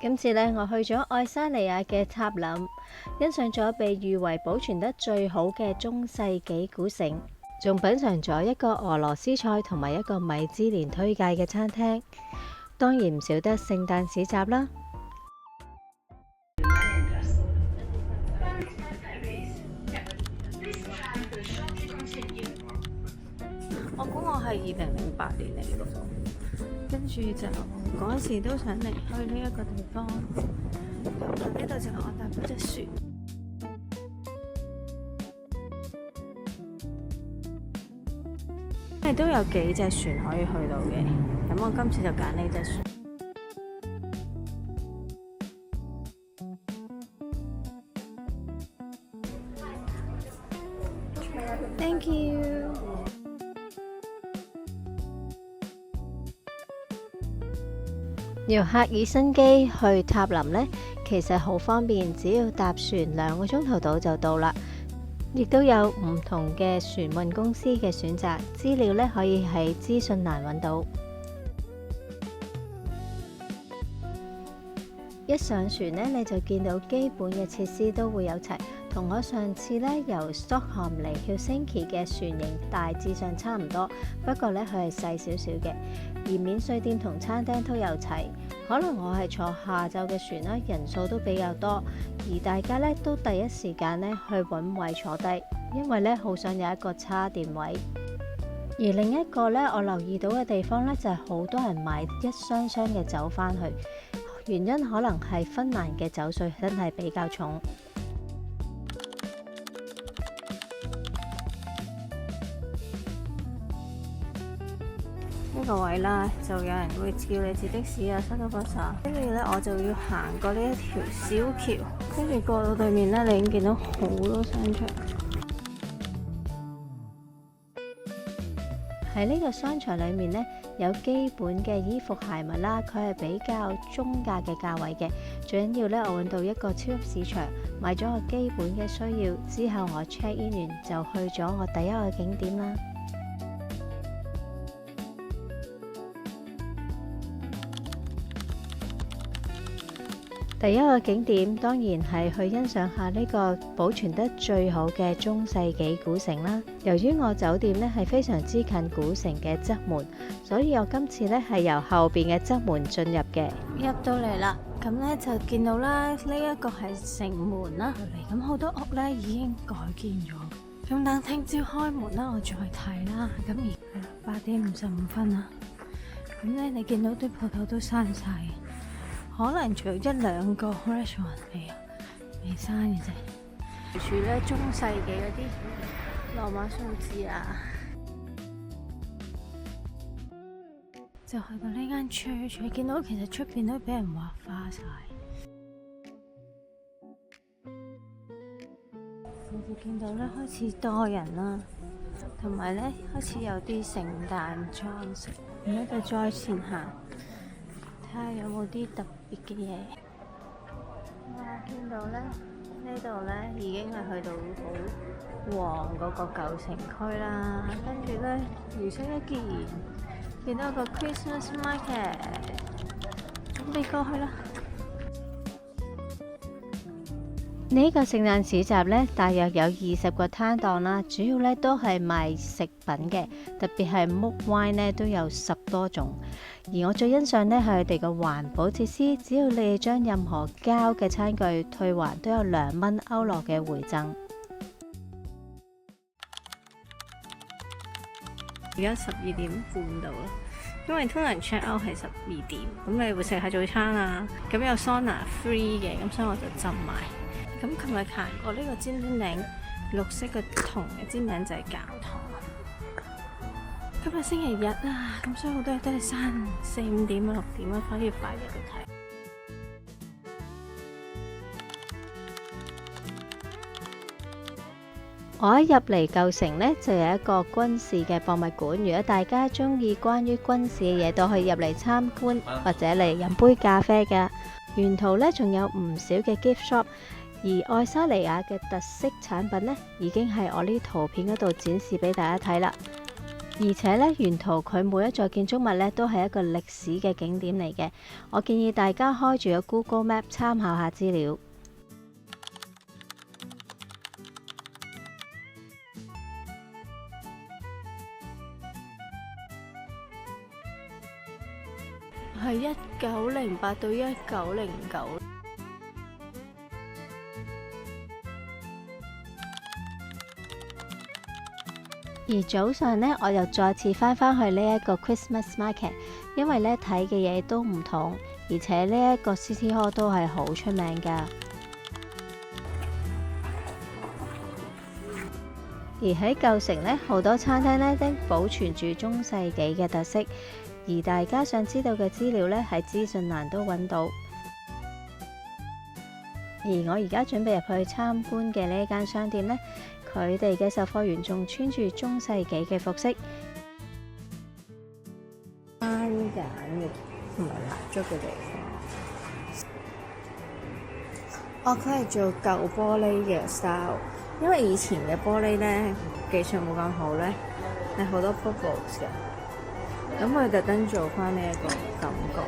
今次呢，我去咗愛沙尼亞嘅塔林，欣賞咗被譽為保存得最好嘅中世紀古城，仲品嚐咗一個俄羅斯菜同埋一個米芝蓮推介嘅餐廳，當然唔少得聖誕市集啦。我估我係2008年嚟嘅，跟住就嗰時都想嚟去呢一個地方。呢度就係我搭嗰隻船，因為都有幾隻船可以去到嘅。咁我今次就揀呢隻船。Thank you。由赫爾辛基去塔林呢，其實好方便，只要搭船2個鐘頭到就到啦。亦都有唔同嘅船運公司嘅選擇，資料呢可以喺資訊欄揾到。一上船呢，你就見到基本嘅設施都會有齊，同我上次呢由 Stockholm 嚟 Helsinki 嘅船型大致上差唔多，不過呢，佢係細少少嘅，而免稅店同餐廳都有齊。可能我係坐下晝嘅船啦，人數都比較多，而大家呢都第一時間呢去揾位坐低，因為呢好想有一個叉電位。而另一個呢，我留意到嘅地方呢，就係好多人買一箱箱嘅酒返去。原因可能係芬蘭嘅酒稅真係比較重。呢個位啦，就有人會叫你截的士啊，塞咗巴薩，跟住呢，我就要行過呢一條小橋，跟住過到對面呢，你已經見到好多商場。喺呢個商場裏面呢，有基本嘅衣服鞋襪啦，佢係比較中價嘅價位嘅。最緊要呢，我揾到一個超級市場，買咗我基本嘅需要之後，我 check in 完就去咗我第一個景點啦。第一個景點當然係去欣賞下呢個保存得最好嘅中世紀古城啦。由於我酒店呢係非常之近古城嘅側門，所以我今次呢係由後邊嘅側門進入嘅。入到嚟啦，咁呢就見到啦，呢一個係城門啦。咁好多屋呢已經改建咗，咁等聽朝開門啦，我再睇啦。咁而8點55分啦，咁呢你見到啲鋪頭都閂晒。可能仲有1-2個 restaurant 未閂嘅啫。住咧中世紀嗰啲羅馬數字啊，就去到呢間 church， 你見到其實出邊都俾人畫花晒。你就見到咧開始多人啦，同埋咧開始有啲聖誕裝飾。而家就再前行，睇下有冇啲特別嘅嘢。哇！見到咧呢度咧已經係去到好旺嗰個舊城區啦，跟住咧如出一見，見到個 Christmas market， 準備過去啦。呢個聖誕市集呢，大約有20個攤檔啦，主要呢都係賣食品嘅，特別係木 wine 呢都有10多種。而我最欣賞呢係佢哋嘅環保設施，只要你將任何膠嘅餐具退還，都有2蚊歐羅嘅回贈。而家12點半到啦，因為通常 check out 係12點，咁你會食下早餐啊，咁有 sauna free 嘅，咁所以我就浸埋。咁琴日行過呢個尖頂綠色嘅銅嘅尖頂就係教堂。今日星期日啊，咁所以好多嘢都係閂4、5點啊、6點啊，可以快啲去睇。我一入嚟舊城呢，就有一個軍事嘅博物館。如果大家中意關於軍事嘅嘢，都可以入嚟參觀或者嚟飲杯咖啡㗎。沿途呢，仲有唔少嘅 gift shop。而愛沙尼亞嘅特色產品呢，已經係我呢圖片嗰度展示俾大家睇啦。而且咧，沿途佢每一座建築物咧都係一個歷史嘅景點嚟嘅。我建議大家開住個 Google Map 參考下資料。係1908到1909。而早上呢，我又再次返去呢一個 Christmas Market， 因為呢睇嘅嘢都唔同，而且呢一個 City Hall 都係好出名㗎。而喺舊城呢，好多餐廳呢都保存住中世紀嘅特色，而大家想知道嘅資料呢，喺資訊欄都揾到。而我而家準備入去參觀嘅呢間商店呢，佢哋嘅售貨員仲穿住中世紀嘅服飾，番梘嘅同埋蠟燭嘅地方。哦，佢係做舊玻璃嘅 style， 因為以前嘅玻璃呢技術冇咁好呢，係好多 bubbles 嘅，咁佢特登做翻呢一個感覺。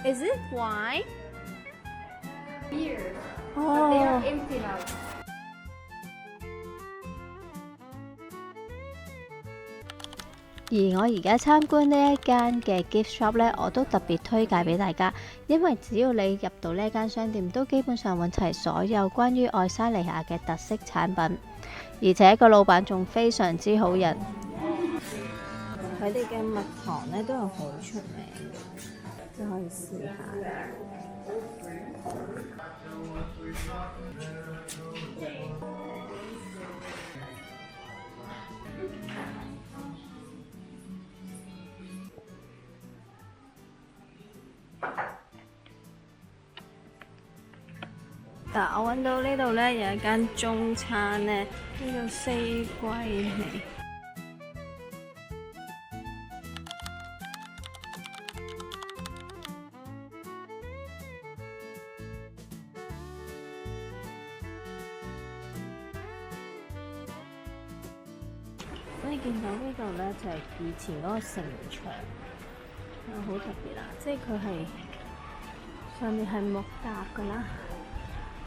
Is it wine? Beer. Oh. They are empty now. 而我而家參觀呢一間嘅 gift shop 呢，我都特別推介俾大家，因為只要你入到呢間商店，都基本上揾齊所有關於愛沙尼亞嘅特色產品，而且個老闆仲非常之好人。佢哋嘅蜜糖呢都係好出名嘅，都可以試下。嗱，我揾到呢度呢有一間中餐呢，叫做四季味。你見到呢度呢，就係以前嗰個城牆，好特別啦，即係佢係上面係木搭噶啦，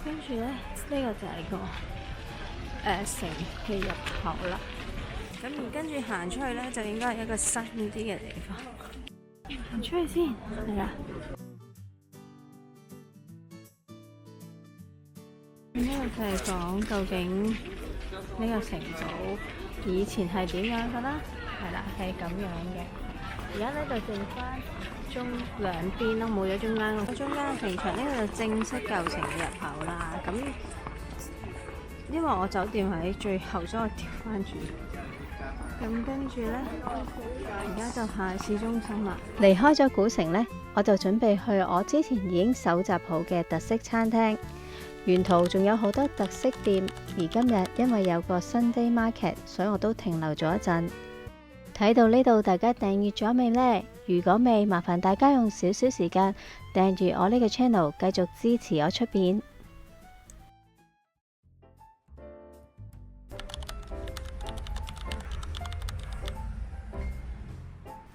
跟住呢，呢個就係個城嘅入口啦。咁而跟住行出去呢，就應該係一個新啲嘅地方。行出去先，係啦。呢個就係講究竟呢個城堡以前係點樣㗎啦？係啦，係咁樣嘅。而家呢度剩翻兩邊咯，冇咗中間個中間嘅城牆，呢個就正式舊城嘅入口啦。咁因為我酒店喺最後，所以我調翻轉。咁跟住呢，而家就係市中心啦。離開咗古城呢，我就準備去我之前已經搜集好嘅特色餐廳。沿途仲有好多特色店，而今日因為有個 Sunday Market， 所以我都停留咗一陣。睇到呢度，大家訂閱咗未呢？如果未，麻煩大家用少少時間訂閱我呢個 channel， 繼續支持我出片。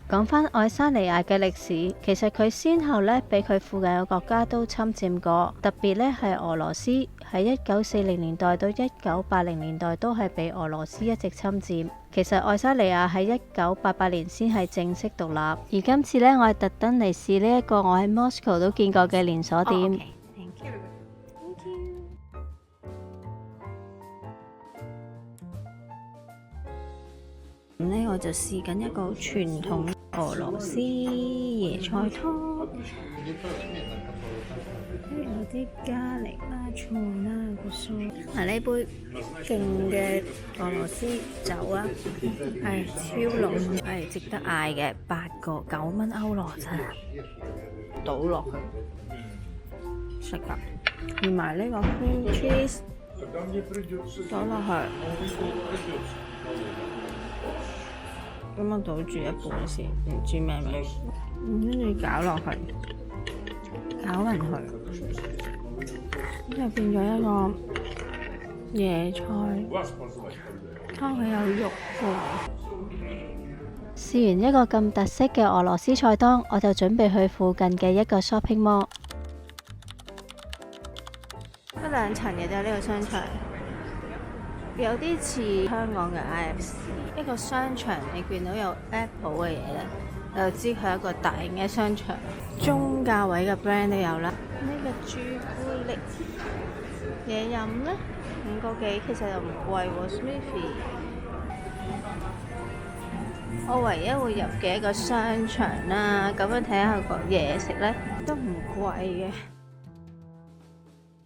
講返愛沙尼亞嘅歷史，其實佢先後呢，俾佢附近嘅國家都侵佔過，特別呢係俄羅斯喺1940年代到1980年代都係俾俄羅斯一直侵佔。其實愛沙尼亞喺1988年先係正式獨立，而今次呢，我係特登嚟試呢一個我喺 Moscow 都見過嘅連鎖店。Thank you. 咁呢，我就試緊一個傳統俄羅斯椰菜湯，有啲咖喱啦、醋啦個餸。嗱，呢杯勁嘅俄羅斯酒啊，係超濃，係值得嗌嘅，8個9蚊歐羅咋，倒落去食㗎。連埋呢個 cream cheese 倒落去。咁我倒住一半先，唔知咩味，跟住攪落去，攪勻佢，就變咗一個椰菜湯，佢有肉嘅。試完一個咁特色嘅俄羅斯菜單，我就準備去附近嘅一個 shopping mall。得2層嘅啫，呢個商場有啲似香港嘅 IFC。一個商場你見到有 Apple 嘅嘢咧，你就知佢係一個大型嘅商場。中價位嘅 brand 都有啦。呢個朱古力嘢飲咧5個幾，其實又唔貴喎。Smithy， 我唯一會入嘅一個商場啦，咁樣睇下個嘢食咧都唔貴嘅。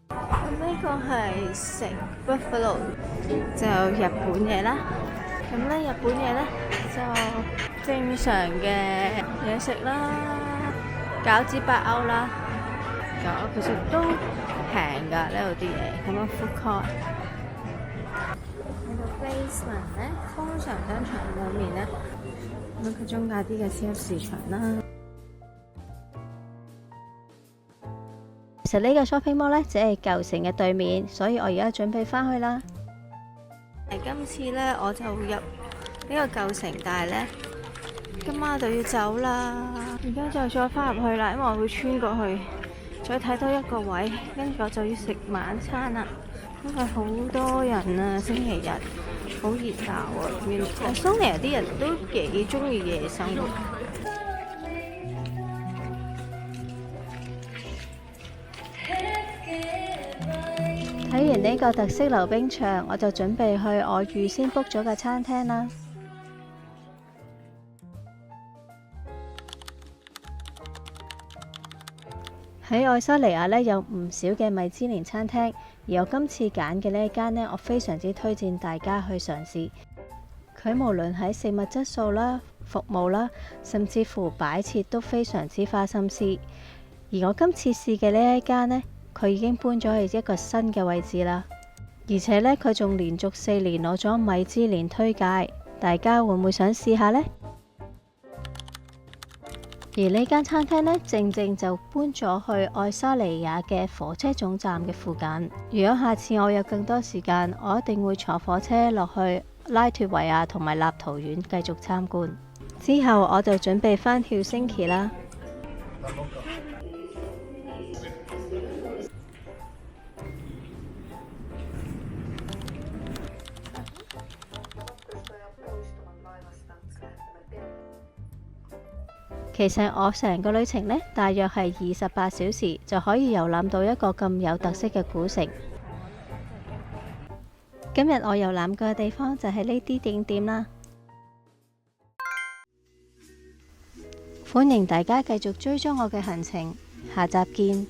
咁呢個係食 Buffalo， 就日本嘢啦。咁咧日本嘢咧就正常嘅嘢食啦，餃子8歐啦，其實都平㗎呢度啲嘢。咁樣 food court 喺度 basement 咧，通常商場裏面咧，咁佢中價啲嘅超級市場啦。其實呢個 shopping mall 呢，只係舊城嘅對面，所以我而家準備返去啦。今次呢，我就入呢個舊城，但係呢，今晚我就要走啦。而家就再返入去啦，因為我會穿過去，再睇多一個位，跟住我就要食晚餐啦。因為好多人啊，星期日好熱鬧啊。松尼啲人都幾中意夜生活。睇完呢個特色溜冰場，我就準備去我預先 book 咗嘅餐廳啦。喺愛沙尼亞呢，有唔少嘅米芝蓮餐廳，而我今次揀嘅呢一間呢，我非常之推薦大家去嘗試。佢無論喺食物質素啦、服務啦，甚至乎擺設都非常之花心思。而我今次試嘅呢一間呢，佢已經搬咗去一個新嘅位置啦，而且呢，佢仲連續4年攞咗米芝蓮推介，大家會唔會想試下呢？而呢間餐廳呢，正正就搬咗去愛沙尼亞嘅火車總站嘅附近。如果下次我有更多時間，我一定會坐火車落去拉脫維亞同埋立陶宛繼續參觀。之後我就準備返Helsinki啦。其實我成個旅程呢，大約係28小時就可以遊覽到一個咁有特色嘅古城。今日我遊覽過嘅地方就係呢啲景點啦。歡迎大家繼續追蹤我嘅行程，下集見。